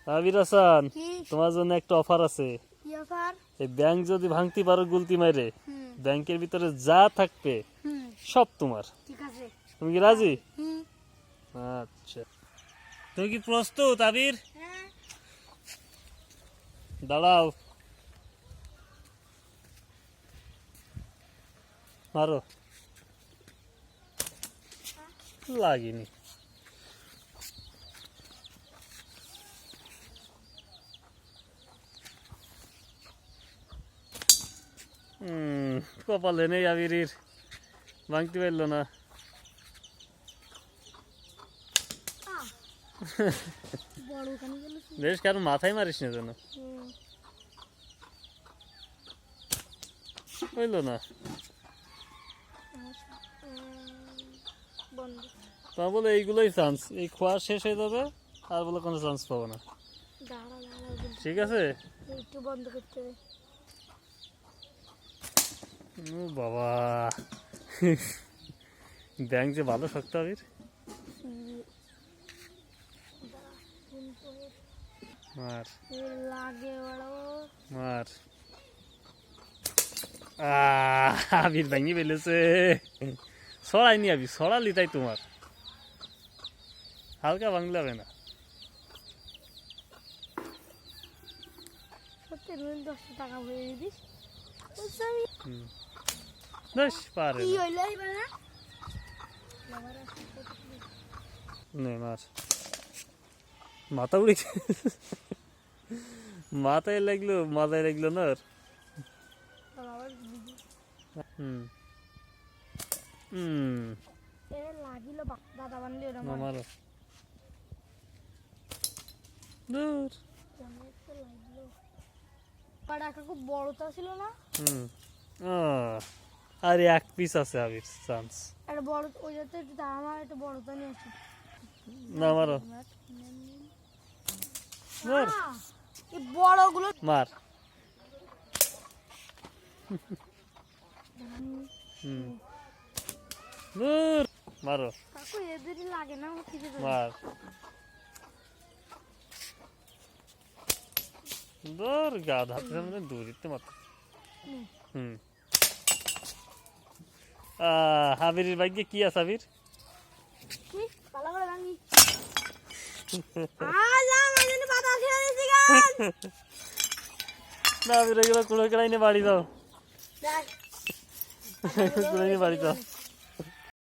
আবির হাসান, কি তোমার জন্য একটা অফার আছে। কি অফার? এই ব্যাংক যদি ভাঙতে পারো গুলতি মাইরে, ব্যাংকের ভিতরে যা থাকবে সব তোমার। ঠিক আছে। তুমি কি রাজি? হুম। আচ্ছা, তুমি কি প্রস্তুত আবির? হ্যাঁ। দাঁড়াও, মারো। লাগেনি। কপালে নেই আবির, ভাঙতে পারলো না। বড় ওখানে গেল। বেশ, কারণ মাথায় মারিস না যেন। হইলো না। বন্ধ। তা বলে এইগুলোই চান্স, এই খোয়া শেষ হয়ে যাবে আর বলে কোনো চান্স পাবো না। দাঁড়া দাঁড়া, ঠিক আছে, একটু বন্ধ করতে হবে। ও বাবা, ব্যাংক যে ভালো শক্ত আবির। মার লাগে বড় মার। আবির ভাঙি ফেলেছে। সরাইনি আবি, সরালি তাই তোমার হালকা ভাঙলে হবে না। সত্যি 10 টাকা ভরে দিস। বেশ পারে কি হইলো এবার? নে মার। মাথা উড়ে মাথায় লাগলো, মাথায় লাগলো না। লাগিল দাদা বানলে মারো দূর। খুব বড়টা ছিল না। আরে এক পিস আছে আবির, চান্স। একটা বড় ওই যাতে একটু দাম, আমার একটা বড়টা নিয়ে আসি না মারো, মার এই বড়গুলো মার। দূর মারো, কাকু এদেরই লাগে না, আমার খিদে পেয়েছে। মার। দূর গাধা, মানে দূরিতে মাত্র। আবিরের ভাগ্যে কি আছে আবির? কি পালা করে ভাঙি আমি পাতা খেয়ে দিছি গান। না আবির, এগুলো কুড়ো কেড়াই নিয়ে বাড়ি দাও, দেখ কুড়ো নিয়ে বাড়ি দাও।